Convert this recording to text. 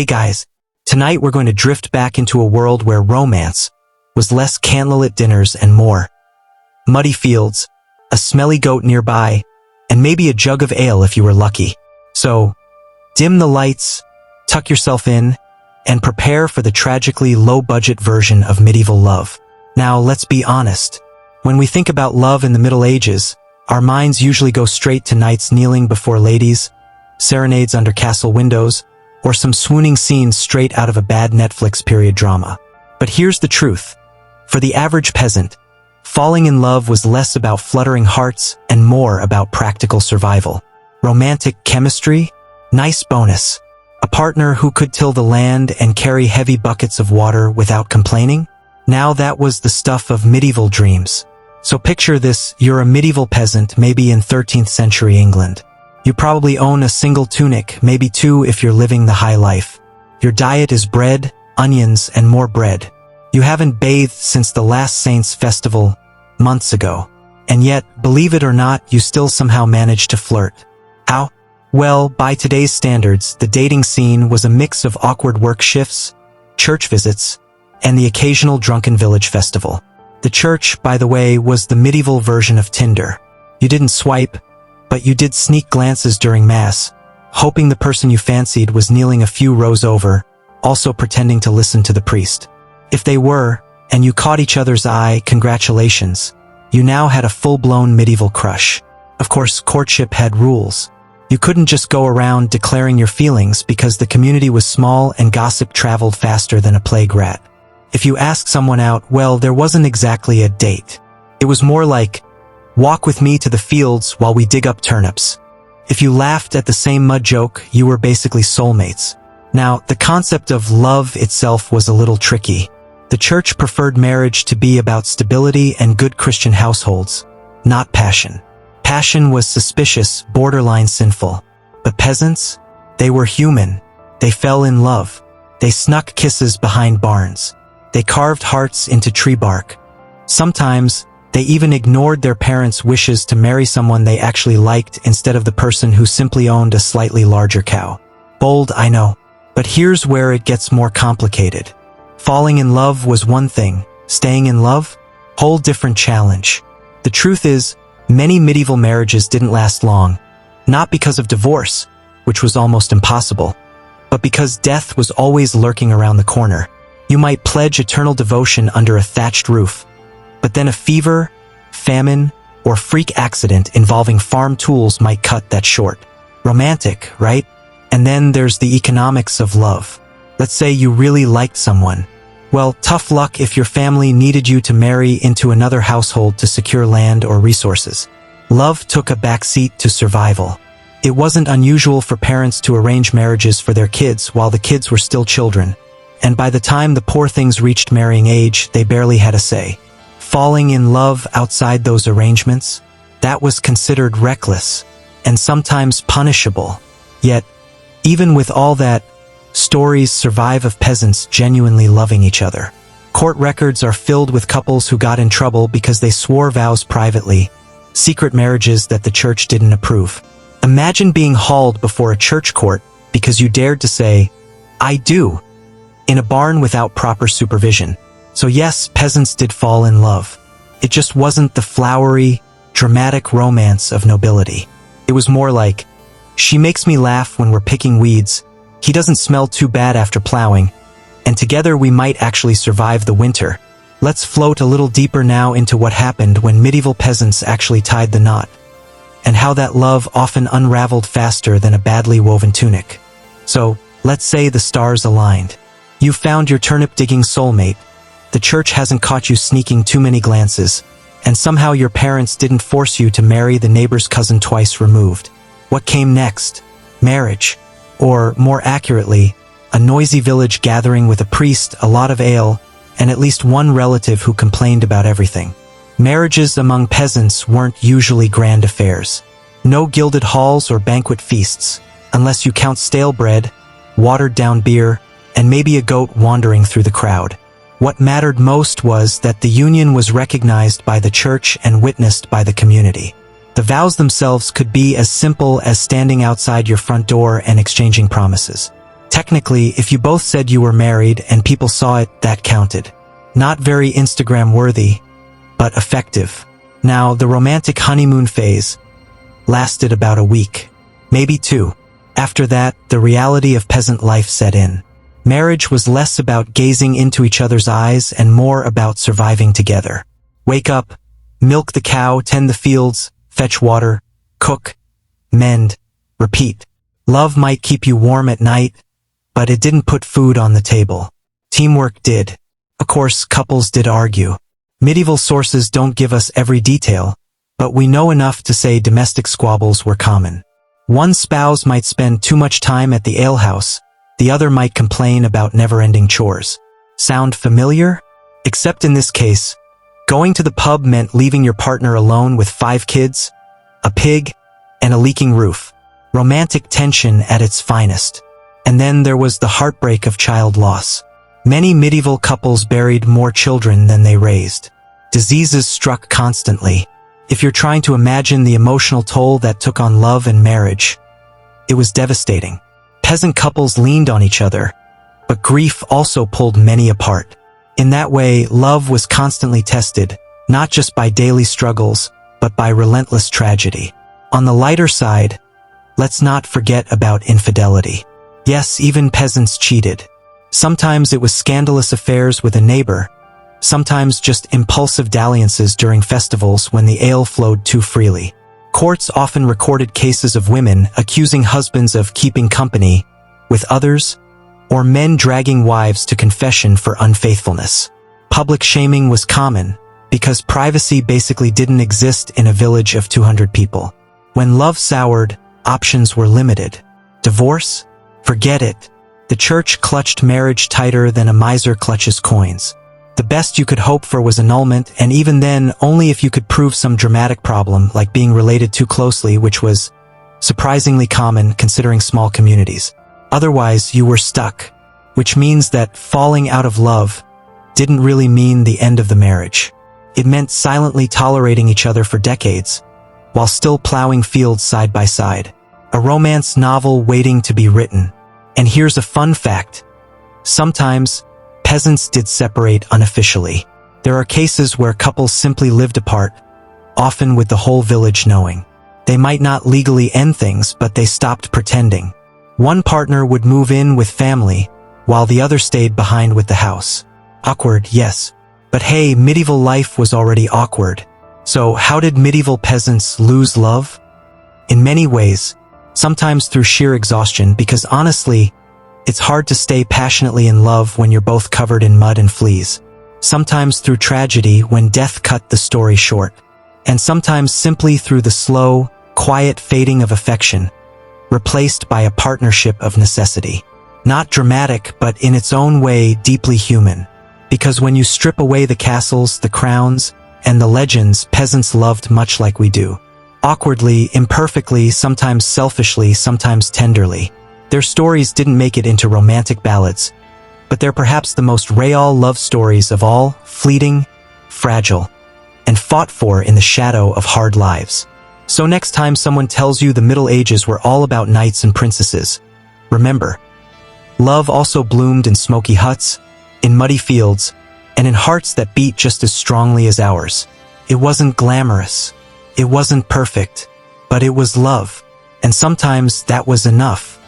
Hey guys, tonight we're going to drift back into a world where romance was less candlelit dinners and more muddy fields, a smelly goat nearby, and maybe a jug of ale if you were lucky. So, dim the lights, tuck yourself in, and prepare for the tragically low-budget version of medieval love. Now, let's be honest. When we think about love in the Middle Ages, our minds usually go straight to knights kneeling before ladies, serenades under castle windows, or some swooning scenes straight out of a bad Netflix period drama. But here's the truth. For the average peasant, falling in love was less about fluttering hearts and more about practical survival. Romantic chemistry? Nice bonus. A partner who could till the land and carry heavy buckets of water without complaining? Now that was the stuff of medieval dreams. So picture this, you're a medieval peasant, maybe in 13th century England. You probably own a single tunic, maybe two if you're living the high life. Your diet is bread, onions, and more bread. You haven't bathed since the last Saints festival, months ago. And yet, believe it or not, you still somehow manage to flirt. How? Well, by today's standards, the dating scene was a mix of awkward work shifts, church visits, and the occasional drunken village festival. The church, by the way, was the medieval version of Tinder. You didn't swipe, but you did sneak glances during Mass, hoping the person you fancied was kneeling a few rows over, also pretending to listen to the priest. If they were, and you caught each other's eye, congratulations. You now had a full-blown medieval crush. Of course, courtship had rules. You couldn't just go around declaring your feelings because the community was small and gossip traveled faster than a plague rat. If you asked someone out, well, there wasn't exactly a date. It was more like, walk with me to the fields while we dig up turnips. If you laughed at the same mud joke, you were basically soulmates. Now, the concept of love itself was a little tricky. The church preferred marriage to be about stability and good Christian households, not passion. Passion was suspicious, borderline sinful. But peasants? They were human. They fell in love. They snuck kisses behind barns. They carved hearts into tree bark. Sometimes, they even ignored their parents' wishes to marry someone they actually liked instead of the person who simply owned a slightly larger cow. Bold, I know. But here's where it gets more complicated. Falling in love was one thing. Staying in love? Whole different challenge. The truth is, many medieval marriages didn't last long. Not because of divorce, which was almost impossible, but because death was always lurking around the corner. You might pledge eternal devotion under a thatched roof, but then a fever, famine, or freak accident involving farm tools might cut that short. Romantic, right? And then there's the economics of love. Let's say you really liked someone. Well, tough luck if your family needed you to marry into another household to secure land or resources. Love took a backseat to survival. It wasn't unusual for parents to arrange marriages for their kids while the kids were still children. And by the time the poor things reached marrying age, they barely had a say. Falling in love outside those arrangements? That was considered reckless, and sometimes punishable. Yet, even with all that, stories survive of peasants genuinely loving each other. Court records are filled with couples who got in trouble because they swore vows privately, secret marriages that the church didn't approve. Imagine being hauled before a church court because you dared to say, "I do," in a barn without proper supervision. So yes, peasants did fall in love. It just wasn't the flowery, dramatic romance of nobility. It was more like, she makes me laugh when we're picking weeds, he doesn't smell too bad after plowing, and together we might actually survive the winter. Let's float a little deeper now into what happened when medieval peasants actually tied the knot, and how that love often unraveled faster than a badly woven tunic. So, let's say the stars aligned. You found your turnip-digging soulmate. The church hasn't caught you sneaking too many glances, and somehow your parents didn't force you to marry the neighbor's cousin twice removed. What came next? Marriage. Or, more accurately, a noisy village gathering with a priest, a lot of ale, and at least one relative who complained about everything. Marriages among peasants weren't usually grand affairs. No gilded halls or banquet feasts, unless you count stale bread, watered-down beer, and maybe a goat wandering through the crowd. What mattered most was that the union was recognized by the church and witnessed by the community. The vows themselves could be as simple as standing outside your front door and exchanging promises. Technically, if you both said you were married and people saw it, that counted. Not very Instagram-worthy, but effective. Now, the romantic honeymoon phase lasted about a week, maybe 2. After that, the reality of peasant life set in. Marriage was less about gazing into each other's eyes and more about surviving together. Wake up, milk the cow, tend the fields, fetch water, cook, mend, repeat. Love might keep you warm at night, but it didn't put food on the table. Teamwork did. Of course, couples did argue. Medieval sources don't give us every detail, but we know enough to say domestic squabbles were common. One spouse might spend too much time at the alehouse, the other might complain about never-ending chores. Sound familiar? Except in this case, going to the pub meant leaving your partner alone with 5 kids, a pig, and a leaking roof. Romantic tension at its finest. And then there was the heartbreak of child loss. Many medieval couples buried more children than they raised. Diseases struck constantly. If you're trying to imagine the emotional toll that took on love and marriage, it was devastating. Peasant couples leaned on each other, but grief also pulled many apart. In that way, love was constantly tested, not just by daily struggles, but by relentless tragedy. On the lighter side, let's not forget about infidelity. Yes, even peasants cheated. Sometimes it was scandalous affairs with a neighbor, sometimes just impulsive dalliances during festivals when the ale flowed too freely. Courts often recorded cases of women accusing husbands of keeping company with others, or men dragging wives to confession for unfaithfulness. Public shaming was common, because privacy basically didn't exist in a village of 200 people. When love soured, options were limited. Divorce? Forget it. The church clutched marriage tighter than a miser clutches coins. The best you could hope for was annulment, and even then, only if you could prove some dramatic problem like being related too closely, which was surprisingly common considering small communities. Otherwise, you were stuck, which means that falling out of love didn't really mean the end of the marriage. It meant silently tolerating each other for decades, while still plowing fields side by side. A romance novel waiting to be written. And here's a fun fact. Sometimes, peasants did separate unofficially. There are cases where couples simply lived apart, often with the whole village knowing. They might not legally end things, but they stopped pretending. One partner would move in with family, while the other stayed behind with the house. Awkward, yes. But hey, medieval life was already awkward. So how did medieval peasants lose love? In many ways, sometimes through sheer exhaustion, because honestly, it's hard to stay passionately in love when you're both covered in mud and fleas. Sometimes through tragedy when death cut the story short. And sometimes simply through the slow, quiet fading of affection, replaced by a partnership of necessity. Not dramatic, but in its own way deeply human. Because when you strip away the castles, the crowns, and the legends, peasants loved much like we do. Awkwardly, imperfectly, sometimes selfishly, sometimes tenderly. Their stories didn't make it into romantic ballads, but they're perhaps the most real love stories of all, fleeting, fragile, and fought for in the shadow of hard lives. So next time someone tells you the Middle Ages were all about knights and princesses, remember, love also bloomed in smoky huts, in muddy fields, and in hearts that beat just as strongly as ours. It wasn't glamorous. It wasn't perfect, but it was love, and sometimes that was enough.